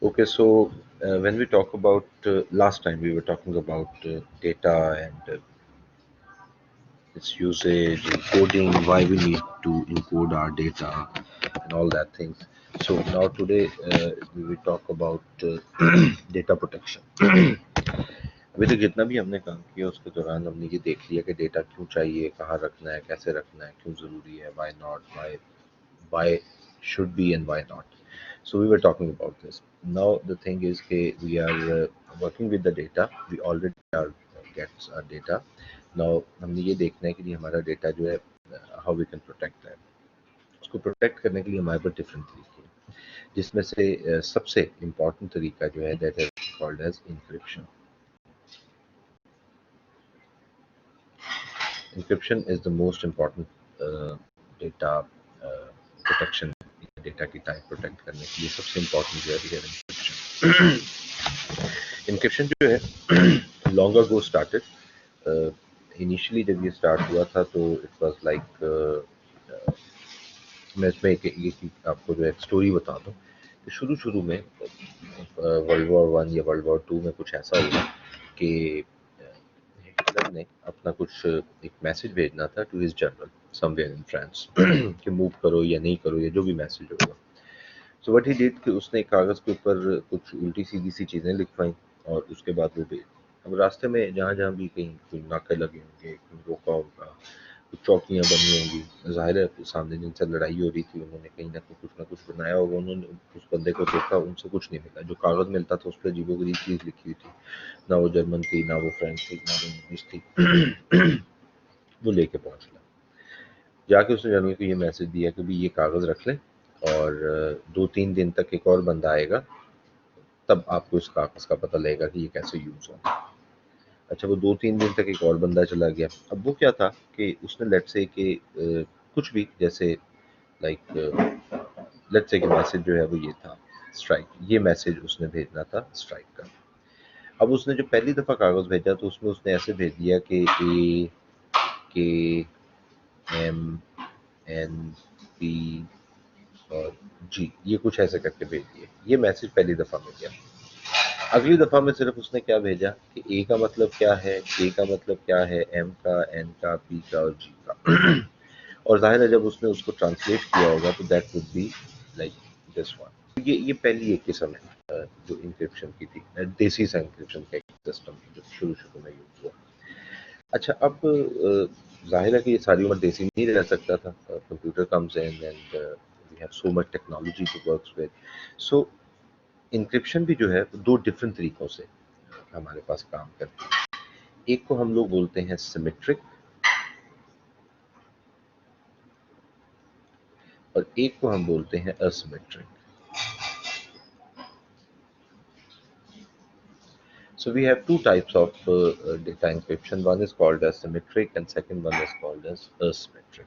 Okay, so when we talk about last time, we were talking about data and its usage, encoding, why we need to encode our data, and all that things. So now today we will talk about data protection. अभी तक जितना भी हमने काम किया उसके दौरान हमने ये देख लिया कि डेटा क्यों चाहिए, कहाँ रखना है, कैसे रखना है, क्यों ज़रूरी है, why not, why should be and why not. So we were talking about this. Now the thing is that we are working with the data. We already are gets our data. Now हमने ये देखना है कि जी हमारा data जो है how we can protect that. उसको protect करने के लिए हमारे पास डिफरेंट तरीके हैं, जिसमें से सबसे इम्पोर्टेंट तरीका जो है that is called as encryption. Encryption is the most important data protection. Data की टाइप प्रोटेक्ट करने के लिए सबसे इम्पोर्टेंट जो है इंक्रिप्शन. इंक्रिप्शन जो है लॉन्ग अगो स्टार्टेड. इनिशियली जब ये स्टार्ट हुआ था तो इट वाज लाइक मैं इसमें एक आपको जो है स्टोरी बता दूं कि शुरू शुरू में वर्ल्ड वॉर वन या वर्ल्ड वॉर टू में कुछ ऐसा हुआ कि हिटलर ने अपना कुछ एक मैसेज भेजना था to his general somewhere in France कि मूव करो या नहीं करो, या जो भी मैसेज होगा. सो व्हाट ही डिड कि उसने कागज़ के ऊपर कुछ उल्टी सीधी सी चीज़ें लिखवाई और उसके बाद वो भेज. अब रास्ते में जहाँ जहाँ भी कहीं कोई नाके लगे होंगे, कोई रोका होगा, कुछ चौकियाँ बनी होंगी, ज़ाहिर है सामने जिनसे लड़ाई हो रही थी उन्होंने कहीं ना कुछ ना कुछ बनाया होगा, उन्होंने उस बंदे को देखा, उनसे कुछ नहीं मिला. जो कागज़ मिलता था उस पर अजीबोगरीब चीज़ लिखी हुई थी, ना वो जर्मन थी, ना वो फ्रेंच थी, ना वो इंग्लिश थी. वो लेके पहुंच गया. जाके उसने जनरल को ये मैसेज दिया कि भाई ये कागज़ रख लें और 2-3 दिन तक एक और बंदा आएगा, तब आपको इस कागज़ का पता लगेगा कि ये कैसे यूज़ होगा. अच्छा, वो 2-3 दिन तक एक और बंदा चला गया. अब वो क्या था कि उसने लेट्स से कि कुछ भी जैसे लाइक लेट्स से कि मैसेज जो है वो ये था स्ट्राइक, ये मैसेज उसने भेजना था स्ट्राइक का. अब उसने जो पहली दफ़ा कागज़ भेजा तो उसमें उसने ऐसे भेज दिया कि AKMNP और जी, ये कुछ ऐसे करके भेज दिए. ये मैसेज पहली दफ़ा में गया. अगली दफ़ा में सिर्फ उसने क्या भेजा कि ए का मतलब क्या है, के का मतलब क्या है, एम का, एन का, पी का और जी का. और ज़ाहिर है जब उसने उसको ट्रांसलेट किया होगा तो that would be like this one. ये पहली एक किस्म है जो इंक्रिप्शन की थी, देसी सा इंक्रिप्शन का एक सिस्टम जो शुरू में यूज़ हुआ. अच्छा, अब ज़ाहिर है कि ये सारी उम्र देसी नहीं रह सकता था. Computer comes in and we have so much technology to work with. So encryption भी जो है दो डिफरेंट तरीकों से हमारे पास काम करती है. एक को हम लोग बोलते हैं सिमेट्रिक और एक को हम बोलते हैं asymmetric. So we have two types of data encryption. One is called as symmetric and second one is called as asymmetric.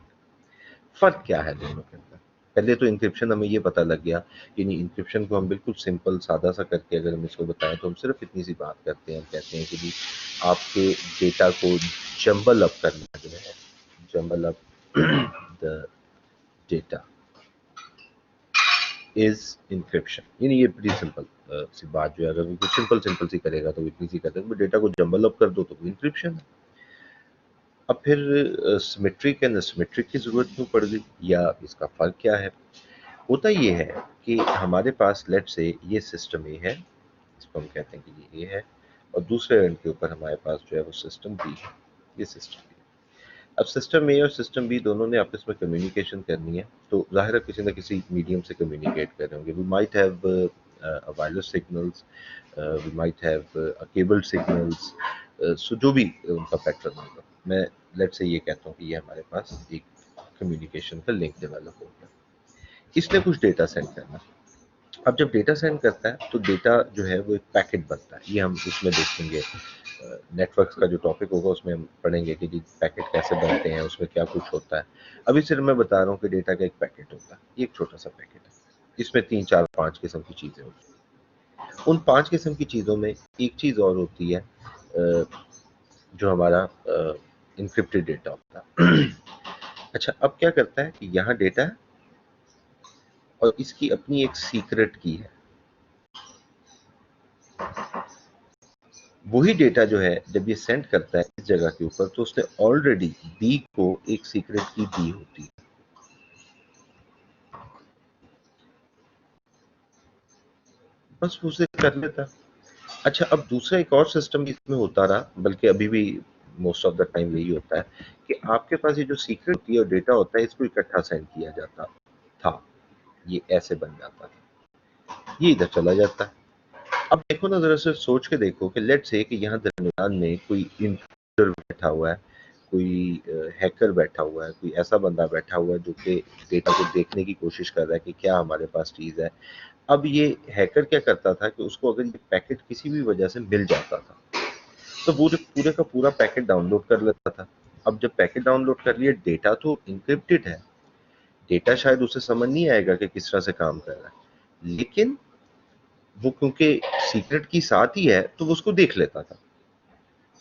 फर्क क्या है दोनों के अंदर? पहले तो इंक्रिप्शन हमें ये पता लग गया कि नहीं, इंक्रिप्शन को हम बिल्कुल सिंपल सादा सा करके अगर हम इसको बताएं तो हम सिर्फ इतनी सी बात करते हैं. हम कहते हैं कि जी आपके डेटा को जंबल अप करना जो है, jumble up the data is encryption. यानी ये बड़ी सिंपल सी बात जो है, अगर कुछ सिंपल सी करेगा तो इतनी सी करते हैं, डेटा को जंबल अप कर दो तो इंक्रिप्शन है. अब फिर सिमेट्रिक एंड एसिमेट्रिक की ज़रूरत क्यों पड़ गई, या इसका फ़र्क क्या है? होता ये है कि हमारे पास लेट्स से ये सिस्टम ए है, इसको हम कहते हैं कि ये ए है, और दूसरे एंड के ऊपर हमारे पास जो है वो सिस्टम बी है. ये सिस्टम बी. अब सिस्टम ए और सिस्टम बी दोनों ने आपस में कम्युनिकेशन करनी है, तो ज़ाहिर है किसी न किसी मीडियम से कम्युनिकेट कर रहे होंगे. We might have wireless signals, we might have cabled signals. So जो भी उनका पैटर्न होगा, मैं लेट्स से ये कहता हूँ कि ये हमारे पास एक कम्युनिकेशन का लिंक डेवलप हो गया. इसने कुछ डेटा सेंड करना. अब जब डेटा सेंड करता है तो डेटा जो है वो एक पैकेट बनता है. ये हम उसमें देखेंगे, नेटवर्क्स का जो टॉपिक होगा उसमें हम पढ़ेंगे कि जी पैकेट कैसे बनते हैं, उसमें क्या कुछ होता है. अभी सिर्फ मैं बता रहा हूँ कि डेटा का एक पैकेट होता है, ये एक छोटा सा पैकेट है. इसमें 3-4-5 किस्म की चीज़ें होती हैं. उन 5 किस्म की चीज़ों में एक चीज़ और होती है जो हमारा इनक्रिप्टेड डेटा होता है. अच्छा, अब क्या करता है कि यहाँ डेटा है और इसकी अपनी एक सीक्रेट की है। वही डेटा जो है जब ये सेंड करता है इस जगह के ऊपर, तो उसने ऑलरेडी बी को एक सीक्रेट की दी होती है। बस उसे कर लेता। अच्छा, अब दूसरा एक और सिस्टम इसमें होता रहा, बल्कि अभी भी मोस्ट ऑफ द टाइम यही होता है कि आपके पास ये जो सीक्रेट की और डेटा होता है इसको इकट्ठा सेंड किया जाता था। ये ऐसे बन जाता था, ये इधर चला जाता है। अब देखो ना, जरा से सोच के देखो कि लेट्स से कि यहाँ दरमियान में कोई इंट्रूडर बैठा हुआ है, कोई हैकर बैठा हुआ है, कोई ऐसा बंदा बैठा हुआ है जो कि डेटा को देखने की कोशिश कर रहा है कि क्या हमारे पास चीज़ है। अब ये हैकर क्या करता था कि उसको अगर ये पैकेट किसी भी वजह से मिल जाता था तो वो पूरे का पूरा पैकेट डाउनलोड कर लेता था। अब जब पैकेट डाउनलोड कर लिया, डेटा तो इंक्रिप्टेड है, डेटा शायद उसे समझ नहीं आएगा कि किस तरह से काम कर रहा है, लेकिन वो क्योंकि सीक्रेट की साथ ही है तो वो उसको देख लेता था।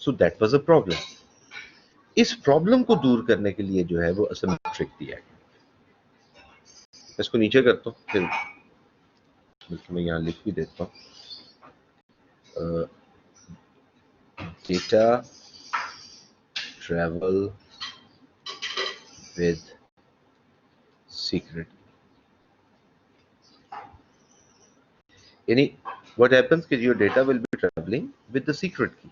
So that was a problem. इस प्रॉब्लम को दूर करने के लिए जो है वो असिमेट्रिक दिया गया। इसको नीचे करता हूँ, फिर बल्कि मैं यहाँ लिख भी देता हूँ, डेटा ट्रैवल विद सीक्रेट। यानी what happens is your data will be traveling with the secret key.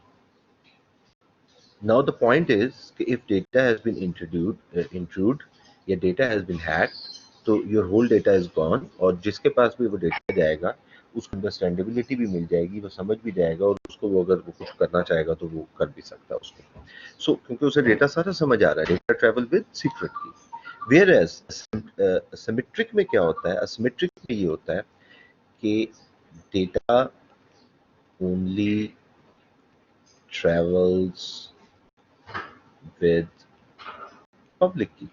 Now the point is if data has been intrude या data has been hacked, तो your whole data is gone, और जिसके पास भी वो data जाएगा उसको understandability भी मिल जाएगी, वो समझ भी जाएगा, और उसको वो अगर वो कुछ करना चाहेगा तो वो कर भी सकता है उसको। सो क्योंकि उसे डेटा सारा समझ आ रहा है, डेटा ट्रैवल विद सीक्रेट की। Whereas सिमेट्रिक में क्या होता है, असिमेट्रिक में ये होता है कि data only travels with public key।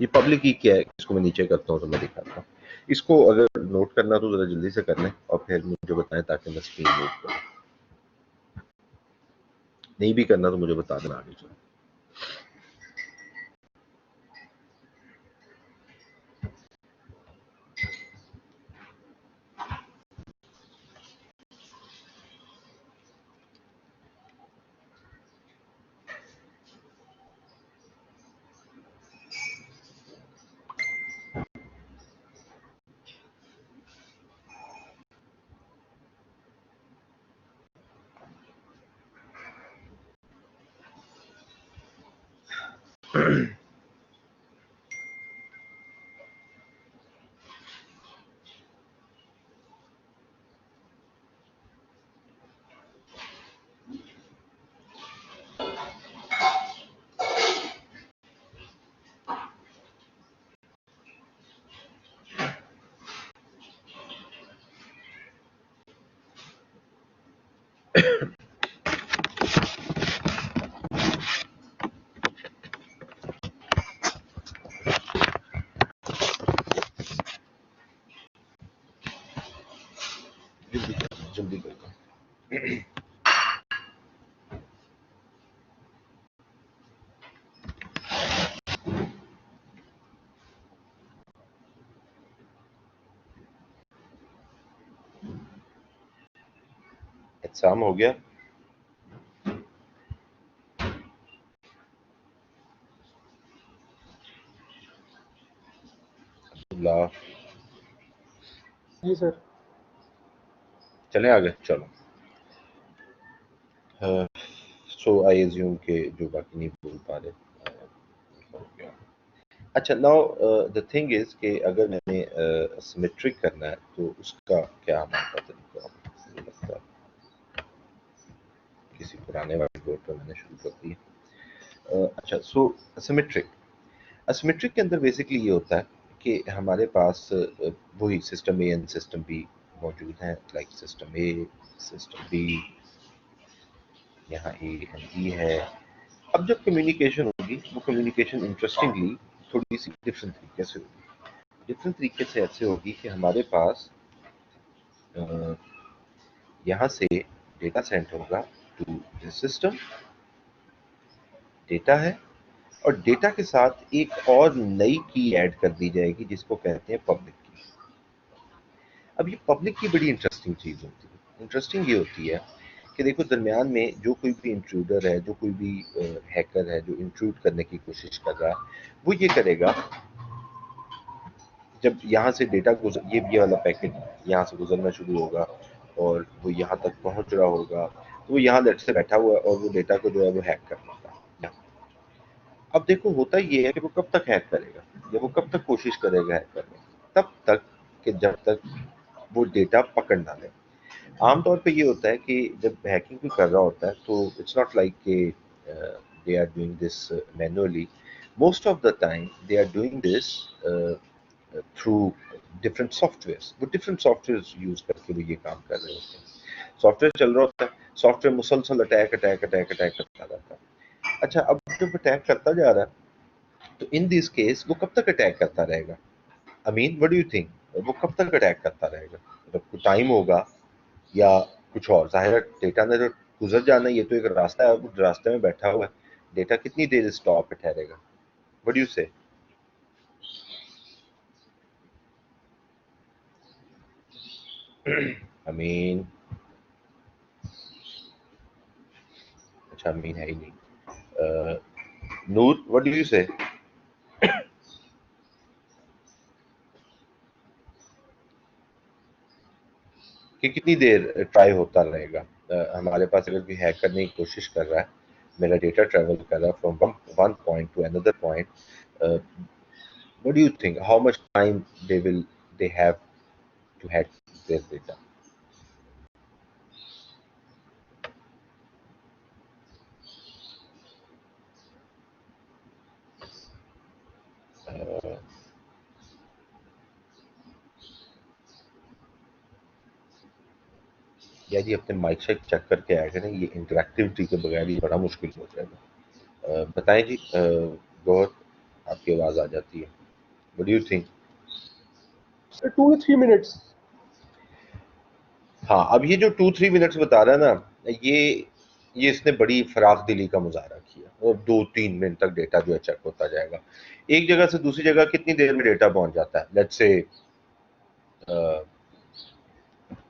ये पब्लिक की क्या है, इसको मैं नीचे करता हूँ तो मैं दिखाता हूँ। इसको अगर नोट करना तो जरा जल्दी से कर लें और फिर मुझे बताएं ताकि मैं स्क्रीन मूव करूँ। नहीं भी करना तो मुझे बता देना आगे चलो। जल्दी करता हूँ। एग्जाम हो गया। जी सर। चले आगे चलो। सो आई एज्यूम के जो बाकी नहीं बोल पा रहे हो गया। अच्छा, नाउ द थिंग इज कि अगर मैंने सिमेट्रिक करना है तो उसका क्या हमारे पास तरीका होगा, मुझे लगता है किसी पुराने वाइट बोर्ड पर मैंने शुरू कर दी। अच्छा, सो असिमेट्रिक, असिमेट्रिक के अंदर बेसिकली ये होता है कि हमारे पास वही system A and system B मौजूद हैं, like system A, system B, यहाँ ए एंड ई है। अब जब कम्युनिकेशन होगी वो कम्युनिकेशन इंटरेस्टिंगली थोड़ी सी डिफरेंट तरीके से होगी। डिफरेंट तरीके से ऐसे होगी कि हमारे पास यहाँ से डेटा सेंड होगा टू दिस सिस्टम, डेटा है, और डेटा के साथ एक और नई की ऐड कर दी जाएगी जिसको कहते हैं पब्लिक की। अब ये पब्लिक की बड़ी इंटरेस्टिंग चीज़ होती है। इंटरेस्टिंग ये होती है कि देखो दरमियान में जो कोई भी इंट्रूडर है, जो कोई भी हैकर है जो इंट्रूड करने की कोशिश कर रहा है, वो ये करेगा जब यहाँ से डेटा ये वाला पैकेट यहाँ से गुजरना शुरू होगा और वो यहाँ तक पहुँच रहा होगा, तो वो यहाँ लेट से बैठा हुआ है और वो डेटा को जो है वो हैक कर लेगा। अब देखो होता ये है कि वो कब तक हैक करेगा, या वो कब तक कोशिश करेगा हैक करने की? तब तक कि जब तक वो डेटा पकड़ ना ले। आमतौर पे ये होता है कि जब हैकिंग कोई कर रहा होता है तो इट्स नॉट लाइक कि they are doing this manually. Most of the time they are doing this through different softwares. वो डिफरेंट सॉफ्टवेयर्स यूज करके वो ये काम कर रहे होते हैं। सॉफ्टवेयर चल रहा होता है, सॉफ्टवेयर मुसलसल अटैक अटैक अटैक अटैक करता रहता है। अच्छा, अब जब अटैक करता जा रहा है तो इन दिस केस वो कब तक अटैक करता रहेगा? I mean what do you think, वो कब तक अटैक करता रहेगा? मतलब कुछ टाइम होगा या कुछ और? ज़ाहिर है डेटा ने तो गुजर जाना, ये तो एक रास्ता है, वो रास्ते में बैठा हुआ है। डेटा कितनी देर स्टॉप पे ठहरेगा? व्हाट डू यू से? आई मीन, अच्छा अमीन है ही नहीं। नूर, व्हाट डू यू से कि कितनी देर ट्राई होता रहेगा? हमारे पास अगर कोई हैक करने की कोशिश कर रहा है, मेरा डेटा ट्रैवल कर रहा है from one point to another point, what do you think how much time they have to hack their data? या जी अपने माइक शेक चेक करके आया करें, ये इंटरेक्टिविटी के बगैर ये बड़ा मुश्किल हो जाएगा। बताएं जी, गौर, आपकी आवाज़ आ जाती है, व्हाट डू यू थिंक? 2 या 3 मिनट्स। हाँ, अब ये जो 2-3 मिनट्स बता रहा है ना, ये इसने बड़ी फराख दिली का मुजाहरा किया और 2-3 मिनट तक डेटा जो है चेक होता जाएगा। एक जगह से दूसरी जगह कितनी देर में डेटा पहुंच जाता है? Let's say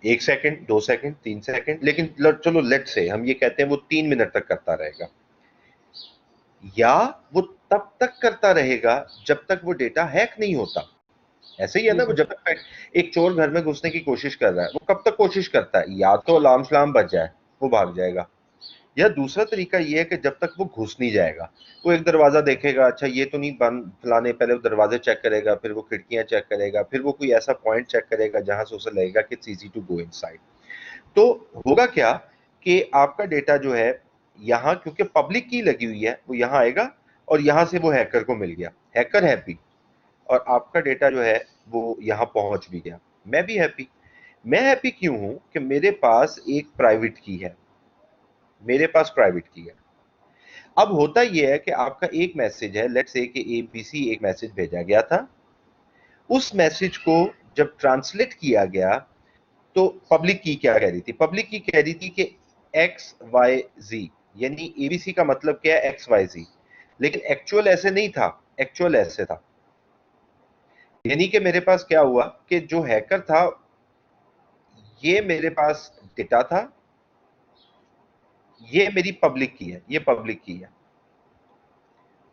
1 second, 2 second, 3 second, लेकिन चलो लेट्स से हम ये कहते हैं वो 3 मिनट तक करता रहेगा, या वो तब तक करता रहेगा जब तक वो डेटा हैक नहीं होता। ऐसे ही है जी ना, वो सर। जब तक एक चोर घर में घुसने की कोशिश कर रहा है, वो कब तक कोशिश करता है? या तो अलार्म शलाम बज जाए, वो भाग जाएगा, या दूसरा तरीका ये है कि जब तक वो घुस नहीं जाएगा, वो एक दरवाजा देखेगा, अच्छा ये तो नहीं बंद फलाने, पहले वो दरवाजे चेक करेगा, फिर वो खिड़कियां चेक करेगा, फिर वो कोई ऐसा पॉइंट चेक करेगा जहां से उसे लगेगा कि it's easy to go inside. तो होगा क्या कि आपका डेटा जो है यहाँ, क्योंकि पब्लिक की लगी हुई है, वो यहाँ आएगा और यहाँ से वो हैकर को मिल गया, हैकर हैप्पी, और आपका डेटा जो है वो यहाँ पहुंच भी गया, मैं भी हैप्पी। मैं हैप्पी क्यों हूं कि मेरे पास एक प्राइवेट की है, मेरे पास प्राइवेट की है। अब होता यह है कि आपका एक मैसेज है, लेट्स से कि एबीसी एक मैसेज भेजा गया था, उस मैसेज को जब ट्रांसलेट किया गया तो पब्लिक की क्या कह रही थी? पब्लिक की कह रही थी कि एक्स वाई जी, यानी एबीसी का मतलब क्या है? एक्स वाई जी। लेकिन एक्चुअल ऐसे नहीं था, एक्चुअल ऐसे था। यानी कि मेरे पास क्या हुआ कि जो हैकर था, ये मेरे पास डेटा था, ये मेरी पब्लिक की है, ये पब्लिक की है,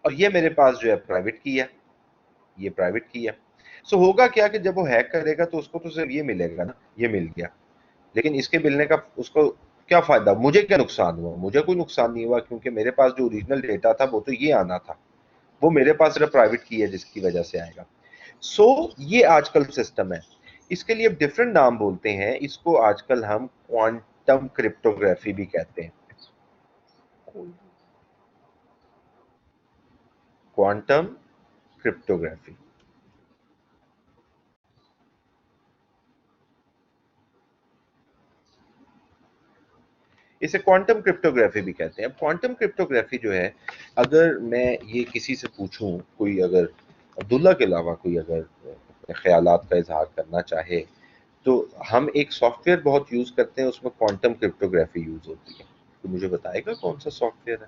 और ये मेरे पास जो है प्राइवेट की है, ये प्राइवेट की है। सो होगा क्या कि जब वो हैक करेगा तो उसको तो सिर्फ ये मिलेगा ना, ये मिल गया, लेकिन इसके मिलने का उसको क्या फायदा? मुझे क्या नुकसान हुआ? मुझे कोई नुकसान नहीं हुआ, क्योंकि मेरे पास जो ओरिजिनल डेटा था वो तो ये आना था, वो मेरे पास सिर्फ प्राइवेट की है जिसकी वजह से आएगा। सो ये आजकल सिस्टम है। इसके लिए डिफरेंट नाम बोलते हैं, इसको आजकल हम क्वांटम क्रिप्टोग्राफी भी कहते हैं। क्वांटम क्रिप्टोग्राफी, इसे क्वांटम क्रिप्टोग्राफी भी कहते हैं। अब क्वांटम क्रिप्टोग्राफी जो है, अगर मैं ये किसी से पूछूं, कोई अगर अब्दुल्ला के अलावा कोई अगर अपने ख्यालात का इजहार करना चाहे, तो हम एक सॉफ्टवेयर बहुत यूज करते हैं, उसमें क्वांटम क्रिप्टोग्राफी यूज होती है। तो मुझे बताएगा कौन सा सॉफ्टवेयर है?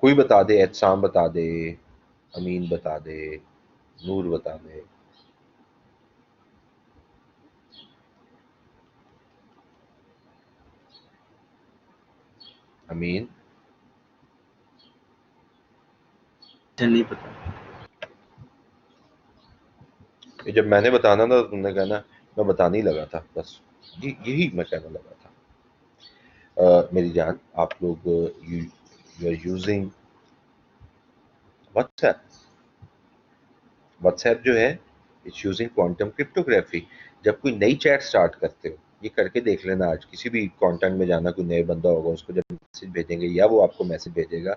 कोई बता दे, एहसाम बता दे, अमीन बता दे, नूर बता दे। अमीन, नहीं पता। ये जब मैंने बताना था तुमने कहना मैं बताने ही लगा था, बस यही मैं कहने लगा था। मेरी जान, आप लोग you are using WhatsApp. WhatsApp जो है इट्स यूजिंग क्वांटम क्रिप्टोग्राफी। जब कोई नई चैट स्टार्ट करते हो, ये करके देख लेना, आज किसी भी कंटेंट में जाना, कोई नया बंदा होगा उसको जब मैसेज भेजेंगे या वो आपको मैसेज भेजेगा,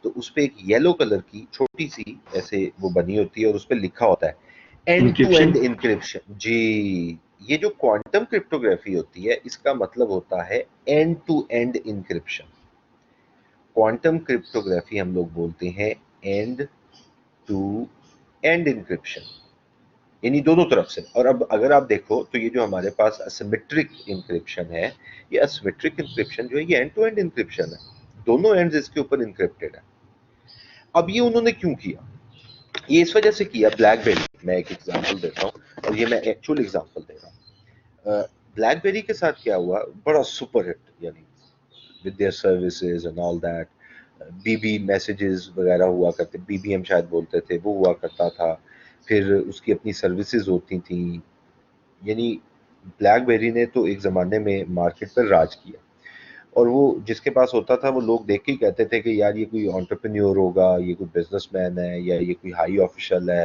तो उस पर एक येलो कलर की छोटी सी ऐसे वो बनी होती है और उस पर लिखा होता है end to encryption. End encryption. जी, ये जो क्वांटम क्रिप्टोग्राफी होती है इसका मतलब होता है end to end encryption. Quantum cryptography हम लोग बोलते हैं एंड टू एंड इंक्रिप्शन, यानी दोनों तरफ से। और अब अगर आप देखो तो ये जो हमारे पास असिमेट्रिक इंक्रिप्शन है, ये असिमेट्रिक इंक्रिप्शन जो है ये एंड टू एंड इंक्रिप्शन है, दोनों एंड्स इसके ऊपर इंक्रिप्टेड है। अब ये उन्होंने क्यों किया? ये इस वजह से किया, ब्लैकबेरी, मैं एक एग्जांपल देता हूँ और ये मैं एक्चुअल एग्जांपल दे रहा हूँ। ब्लैकबेरी के साथ क्या हुआ, बड़ा सुपर हिट, यानी with their services and all that, BB messages वगैरह हुआ करते, बीबीएम शायद बोलते थे, वो हुआ करता था, फिर उसकी अपनी सर्विसेज होती थी, यानी ब्लैकबेरी ने तो एक ज़माने में मार्केट पर राज किया। और वो जिसके पास होता था वो लोग देख के ही कहते थे कि यार ये कोई एंटरप्रेन्योर होगा, ये कोई बिजनेसमैन है या ये कोई हाई ऑफिशियल है।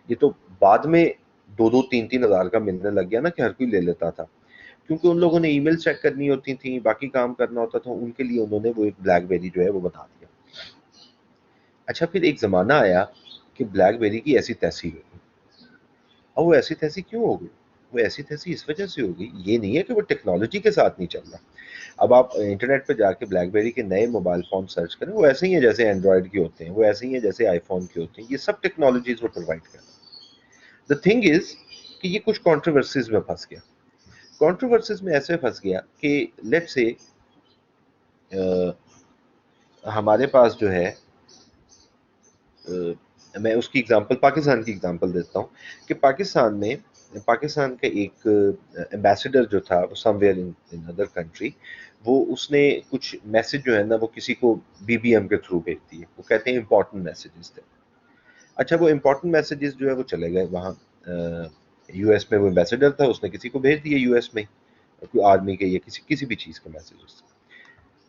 ये तो बाद में 2-2 3-3 हज़ार का मिलने लग गया ना कि हर कोई ले लेता था, क्योंकि उन लोगों ने ईमेल चेक करनी होती थी, बाकी काम करना होता था, उनके लिए उन्होंने वो एक ब्लैकबेरी जो है वो बना दिया। अच्छा, फिर एक ज़माना आया कि ब्लैकबेरी की ऐसी तैसी हो गई। अब वो ऐसी तैसी क्यों हो गई? वो ऐसी तैसी इस वजह से हो गई, ये नहीं है कि वो टेक्नोलॉजी के साथ नहीं चल रहा। अब आप इंटरनेट पे जाके ब्लैकबेरी के नए मोबाइल फ़ोन सर्च करें, वो ऐसे ही हैं जैसे एंड्रॉयड के होते हैं, वो ऐसे ही हैं जैसे आईफ़ोन के होते हैं, ये सब टेक्नोलॉजीज़ वो प्रोवाइड कर रहे हैं। द थिंग इज़ कि ये कुछ कंट्रोवर्सीज़ में फँस गया। कंट्रोवर्सीज़ में ऐसे फँस गया कि लेट्स से हमारे पास जो है मैं उसकी एग्जांपल पाकिस्तान की एग्जांपल देता हूँ कि पाकिस्तान का एक एम्बेसडर जो था वो समवेयर इन अदर कंट्री, वो उसने कुछ मैसेज जो है ना वो किसी को बीबीएम के थ्रू भेज दिए, वो कहते हैं इंपॉर्टेंट मैसेजेस थे। अच्छा, वो इंपॉर्टेंट मैसेजेस जो है वो चले गए वहाँ, यूएस में वो एम्बेसडर था, उसने किसी को भेज दिए यूएस में, कोई आर्मी के या किसी किसी भी चीज़ के मैसेजेस।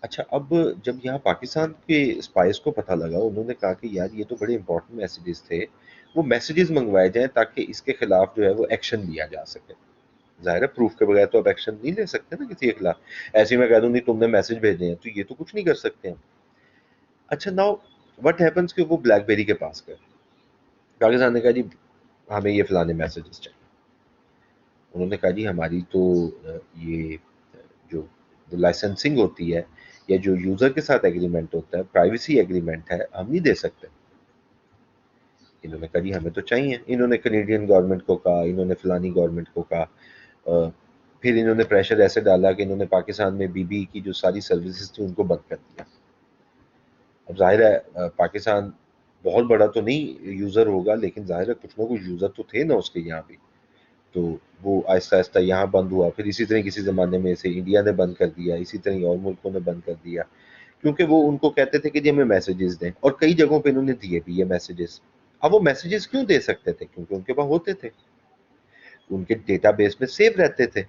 अच्छा, अब जब यहाँ पाकिस्तान के स्पाइस को पता लगा, उन्होंने कहा कि यार ये तो बड़े इंपॉर्टेंट मैसेजेस थे, वो मैसेजेस मंगवाए जाएँ ताकि इसके खिलाफ जो है वो एक्शन लिया जा सके। ज़ाहिर है प्रूफ के बगैर तो अब एक्शन नहीं ले सकते ना किसी के खिलाफ। ऐसे ही मैं कह दूँ नहीं तुमने मैसेज भेजे हैं, तो ये तो कुछ नहीं कर सकते हम। अच्छा, नाउ व्हाट हैपेंस कि वो ब्लैकबेरी के पास गए। पाकिस्तान ने कहा जी हमें ये फलाने मैसेजेस चाहिए। उन्होंने कहा जी हमारी तो ये जो लाइसेंसिंग होती है या जो यूज़र के साथ एग्रीमेंट होता है, प्राइवेसी एग्रीमेंट है, हम नहीं दे सकते। इन्होंने कहा जी हमें तो चाहिए। इन्होंने कनेडियन गवर्नमेंट को कहा, इन्होंने फलानी गवर्नमेंट को कहा। फिर इन्होंने प्रेशर ऐसे डाला कि इन्होंने पाकिस्तान में बीबी की जो सारी सर्विसेज थी उनको बंद कर दिया। अब ज़ाहिर है पाकिस्तान बहुत बड़ा तो नहीं यूज़र होगा, लेकिन ज़ाहिर है कुछ ना कुछ यूज़र तो थे ना उसके यहाँ भी। तो वो आहिस्ता-आहिस्ता यहाँ बंद हुआ, फिर इसी तरह किसी ज़माने में इसे इंडिया ने बंद कर दिया, इसी तरह और मुल्कों ने बंद कर दिया, क्योंकि वो उनको कहते थे कि जी हमें मैसेजेस दें, और कई जगहों पे इन्होंने दिए भी ये मैसेजेस। अब वो मैसेजेस क्यों दे सकते थे? क्योंकि उनके पास होते थे, उनके डेटाबेस में सेव रहते थे।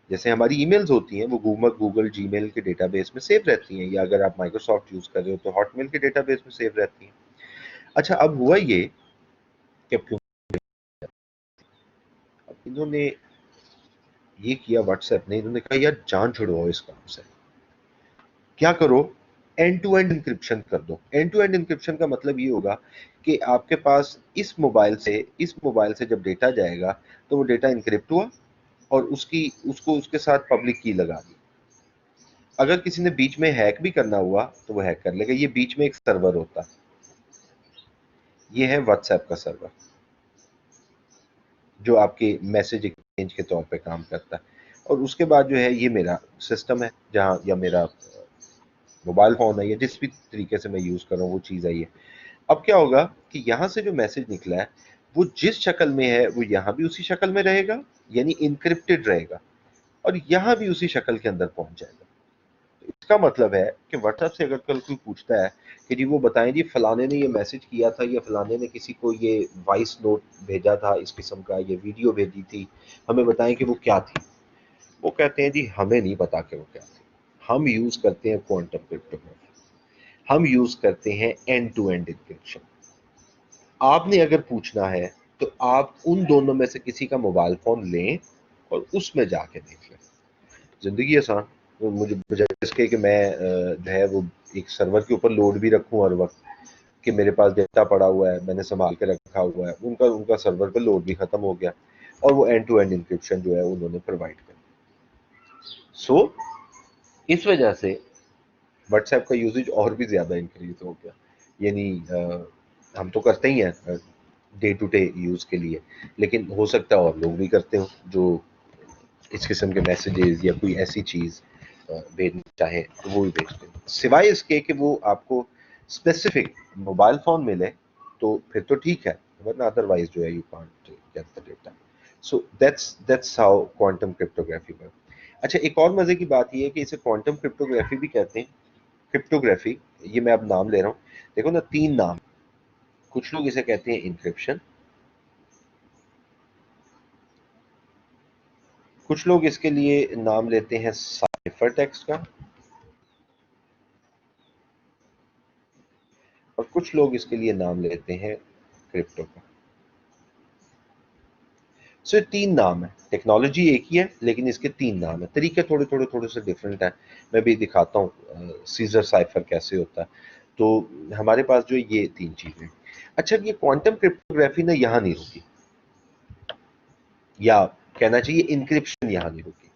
जैसे हमारी ईमेल्स होती हैं, वो गूगल, जीमेल के डेटाबेस में सेव रहती हैं, या अगर आप माइक्रोसॉफ्ट यूज़ कर रहे हो तो हॉटमेल के डेटाबेस में सेव रहती हैं। अच्छा, अब हुआ ये कि अब क्यों अब इन्होंने ये किया व्हाट्सएप ने, इन्होंने कहा यार जान छुड़वाओ इस काम से। क्या करो? एंड टू एंड इंक्रिप्शन कर दो। एंड टू एंड इंक्रिप्शन का मतलब ये होगा कि आपके पास इस मोबाइल से जब डेटा जाएगा तो वो डेटा इंक्रिप्ट हुआ और उसको उसके साथ पब्लिक की लगा दी। अगर किसी ने बीच में हैक भी करना हुआ तो वो हैक कर लेगा। ये बीच में एक सर्वर होता है, ये है व्हाट्सएप का सर्वर, जो आपके मैसेज एक्सचेंज के तौर पे काम करता है। और उसके बाद जो है ये मेरा सिस्टम है, जहाँ या मेरा मोबाइल फ़ोन है या जिस भी तरीके से मैं यूज़ कर रहा हूँ वो चीज़ है ये। अब क्या होगा कि यहाँ से जो मैसेज निकला है वो जिस शक्ल में है वो यहाँ भी उसी शक्ल में रहेगा, यानी इनक्रिप्टेड रहेगा, और यहाँ भी उसी शक्ल के अंदर पहुंच जाएगा। तो इसका मतलब है कि व्हाट्सएप से अगर कल कोई पूछता है कि जी वो बताएं जी फलाने ने ये मैसेज किया था या फलाने ने किसी को ये वॉइस नोट भेजा था इस किस्म का, ये वीडियो भेजी थी, हमें बताएं कि वो क्या थी, वो कहते हैं जी हमें नहीं पता कि वो क्या थी। हम यूज करते हैं क्वांटम क्रिप्टोग्राफी, हम यूज करते हैं एंड टू एंड इंक्रिप्शन। आपने अगर पूछना है तो आप उन दोनों में से किसी का मोबाइल फोन लें और उसमें जाके देख लें। जिंदगी आसान। वो मुझे बजाय इसके कि मैं जो है वो एक सर्वर के ऊपर लोड भी रखूं हर वक्त, कि मेरे पास डेटा पड़ा हुआ है मैंने संभाल के रखा हुआ है, उनका उनका सर्वर पे लोड भी खत्म हो गया और वो एंड टू एंड इंक्रिप्शन जो है उन्होंने प्रोवाइड कर। सो इस वजह से व्हाट्सएप का यूजेज और भी ज़्यादा इंक्रीज हो गया। यानी हम तो करते ही हैं डे टू डे यूज़ के लिए, लेकिन हो सकता है और लोग भी करते हो जो इस किस्म के मैसेजेस या कोई ऐसी चीज़ भेजना चाहे तो वो भी भेजते हैं, सिवाय इसके कि वो आपको स्पेसिफिक मोबाइल फ़ोन मिले तो फिर तो ठीक है, वरना अदरवाइज जो है you can't get the data. So that's how quantum cryptography work. अच्छा, एक और मजे की बात यह है कि इसे क्वांटम क्रिप्टोग्राफी भी कहते हैं। क्रिप्टोग्राफी, ये मैं अब नाम ले रहा हूँ, देखो ना तीन नाम। कुछ लोग इसे कहते हैं इंक्रिप्शन, कुछ लोग इसके लिए नाम लेते हैं साइफर टेक्स्ट का, और कुछ लोग इसके लिए नाम लेते हैं क्रिप्टो का। सो ये तीन नाम है, टेक्नोलॉजी एक ही है लेकिन इसके तीन नाम है, तरीके थोड़े थोड़े थोड़े से डिफरेंट है। मैं भी दिखाता हूँ सीजर साइफर कैसे होता है। तो हमारे पास जो ये तीन चीजें। अच्छा, ये क्वांटम क्रिप्टोग्राफी ना यहाँ नहीं रुकी, या कहना चाहिए इंक्रिप्शन यहाँ नहीं रुकी।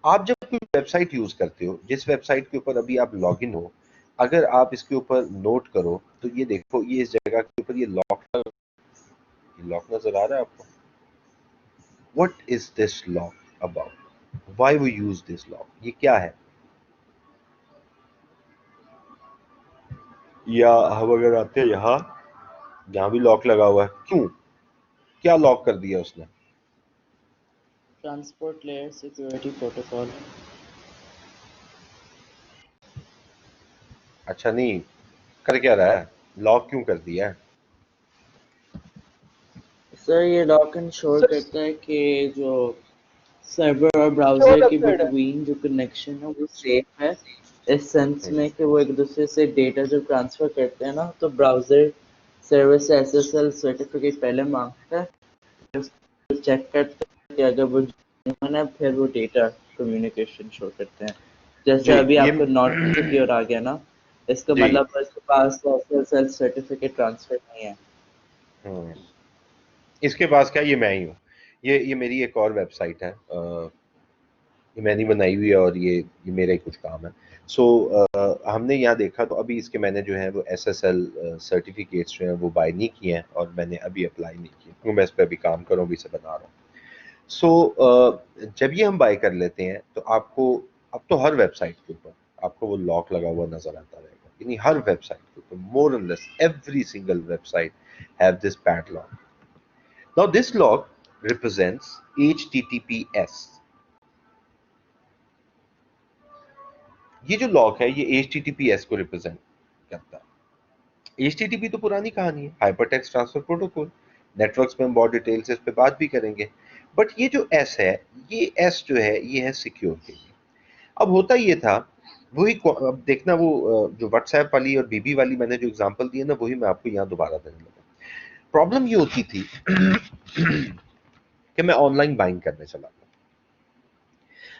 आप जब कोई वेबसाइट यूज करते हो, जिस वेबसाइट के ऊपर अभी आप लॉगिन हो, अगर आप इसके ऊपर नोट करो तो ये देखो, ये इस जगह के ऊपर ये लॉक लॉक नजर आ रहा है आपको? What is this lock about, why we use this lock, ये क्या है? या हम अगर आते हैं यहाँ, यहाँ भी लॉक लगा हुआ है, क्यों, क्या लॉक कर दिया उसने? Transport layer security protocol. अच्छा, नहीं कर क्या रहा है, लॉक क्यों कर दिया है? सर ये लॉक इंश्योर करता है कि जो सर्वर और ब्राउज़र के बिटवीन जो कनेक्शन है वो सेफ है, इस सेंस में कि वो एक दूसरे से डेटा जब ट्रांसफ़र करते हैं ना तो ब्राउज़र सर्वर से एसएसएल सर्टिफिकेट पहले मांगता है, फिर चेक करता है कि अगर वो जेन्युइन है फिर वो डेटा कम्युनिकेशन शो करते हैं। जैसे जी अभी ये आपको नॉट सिक्योर आ गया ना, इसका जी मतलब उसके पास एसएसएल सर्टिफिकेट ट्रांसफ़र नहीं है। हम्म, इसके पास क्या, ये मैं ही हूँ। ये मेरी एक और वेबसाइट है, ये मैंने बनाई हुई है और ये मेरा ही कुछ काम है। सो हमने यहाँ देखा तो अभी इसके मैंने जो है वो एसएसएल सर्टिफिकेट्स जो हैं वो बाय नहीं किए हैं और मैंने अभी अप्लाई नहीं किए क्योंकि मैं इस पर अभी काम कर रहा हूँ, अभी से बना रहा हूँ। सो जब ये हम बाय कर लेते हैं तो आपको, अब तो हर वेबसाइट के ऊपर आपको वो लॉक लगा हुआ नजर आता रहेगा, यानी हर वेबसाइट के ऊपर मोर और less every single website have this padlock. Now this lock represents HTTPS. ये जो लॉक है ये HTTPS को रिप्रेजेंट करता है। HTTP तो पुरानी कहानी है, hyper text transfer protocol. Networks में हम बहुत डिटेल से इस पे बात भी करेंगे, बट ये जो S है, ये S जो है ये है सिक्योर के लिए। अब होता ये था, वही अब देखना वो जो व्हाट्सएप वाली और बीबी वाली मैंने जो एग्जांपल दिए ना, वही मैं आपको यहाँ दोबारा देने लगा। प्रॉब्लम ये होती थी कि मैं ऑनलाइन बाइंग करने चला था।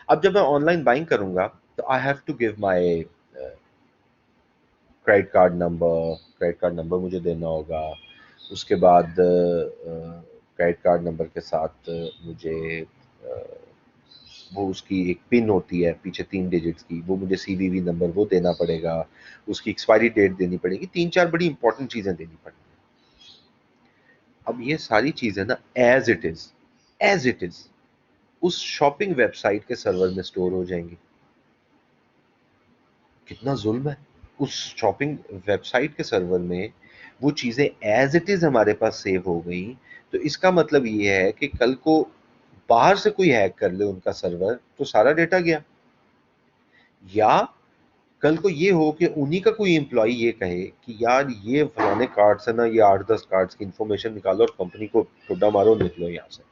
अब जब मैं ऑनलाइन बाइंग करूंगा तो I have to give my credit card number मुझे देना होगा। उसके बाद क्रेडिट कार्ड नंबर के साथ मुझे वो उसकी एक पिन होती है पीछे 3 डिजिट्स की, वो मुझे सीवीवी नंबर वो देना पड़ेगा। उसकी एक्सपायरी डेट देनी पड़ेगी, 3-4 बड़ी इंपॉर्टेंट चीज़ें देनी पड़ेंगी। अब ये सारी चीज़ें ना एज इट इज़ उस शॉपिंग वेबसाइट के सर्वर में स्टोर हो जाएंगी। कितना जुल्म है। उस शॉपिंग वेबसाइट के सर्वर में वो चीज़ें एज इट इज़ हमारे पास सेव हो गई, तो इसका मतलब ये है कि कल को बाहर से कोई हैक कर ले उनका सर्वर तो सारा डेटा गया। या कल को ये हो कि उन्हीं का कोई एम्प्लॉय ये कहे कि यार ये फलाने कार्ड्स है ना, ये 8-10 कार्ड्स की इंफॉर्मेशन निकालो और कंपनी को ठुड्डा मारो, निकलो यहाँ से।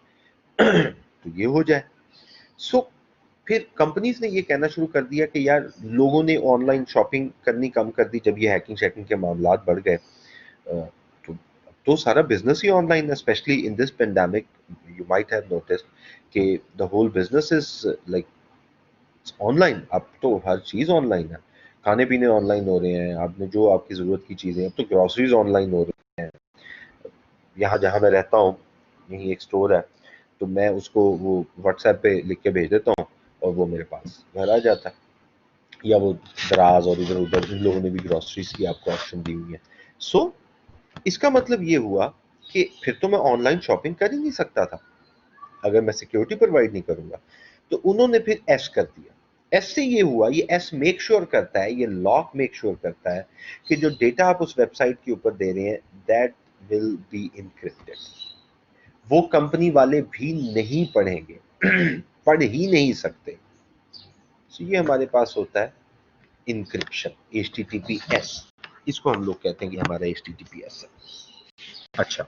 तो ये हो जाए। सो फिर कंपनीज ने ये कहना शुरू कर दिया कि यार लोगों ने ऑनलाइन शॉपिंग करनी कम कर दी जब ये हैकिंग शैकिंग के मामलात बढ़ गए। तो सारा बिजनेस ही ऑनलाइन है, specially in this pandemic. You might have noticed कि the whole business is like online. अब तो हर चीज ऑनलाइन है, खाने पीने ऑनलाइन हो रहे हैं, आपने जो आपकी जरूरत की चीजें, अब तो ग्रोसरीज ऑनलाइन हो रही हैं। यहाँ जहाँ मैं रहता हूँ यहीं एक स्टोर है, तो मैं उसको वो व्हाट्सएप पे लिख के भेज देता हूँ और वो मेरे पास घर आ जाता है। या वो दराज और इधर उधर इन लोगों ने भी ग्रोसरीज की आपको ऑप्शन दी हुई है। सो इसका मतलब ये हुआ कि फिर तो मैं ऑनलाइन शॉपिंग कर ही नहीं सकता था अगर मैं सिक्योरिटी प्रोवाइड नहीं करूंगा। तो उन्होंने फिर एस कर दिया। एस से ये हुआ, ये एस मेक श्योर करता है, ये लॉक मेक श्योर करता है कि जो डेटा आप उस वेबसाइट के ऊपर दे रहे हैं दैट विल बी इनक्रिप्टेड। वो कंपनी वाले भी नहीं पढ़ेंगे, पढ़ ही नहीं सकते। तो ये हमारे पास होता है इनक्रिप्शन, HTTPS। इसको हम लोग कहते हैं कि हमारा HTTPS है। अच्छा,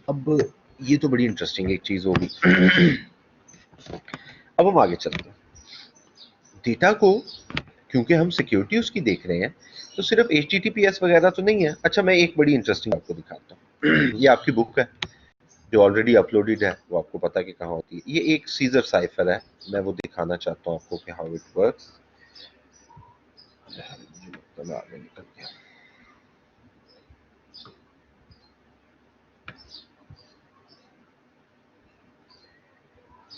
अब ये तो बड़ी इंटरेस्टिंग एक चीज होगी। अब हम आगे चलते हैं। डेटा को क्योंकि हम सिक्योरिटी उसकी देख रहे हैं, तो सिर्फ HTTPS वगैरह तो नहीं है। अच्छा, मैं एक बड़ी इंटरेस्टिंग आपको दिखाता हूँ। ये आपकी बुक है जो ऑलरेडी अपलोडेड है, वो आपको पता है कि कहाँ होती है। ये एक सीजर साइफर है, मैं वो दिखाना चाहता हूँ आपको कि हाउ इट वर्क्स। आगे निकल गया।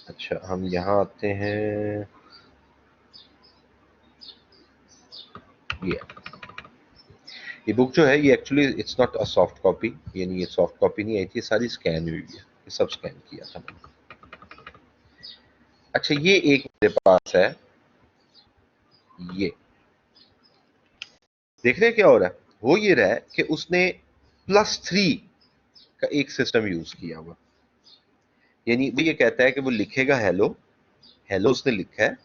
अच्छा, हम यहाँ आते हैं। ये बुक जो है ये actually it's not a soft copy, यानी ये सॉफ्ट कॉपी नहीं आई थी, सारी स्कैन हुई है, ये सब स्कैन किया था मैंने। अच्छा, ये एक मेरे पास है, ये देख रहे हैं क्या हो रहा है। हो ये रहा है कि उसने +3 का एक सिस्टम यूज किया हुआ, यानी वो ये कहता है कि वो लिखेगा हेलो, हेलो उसने लिखा है,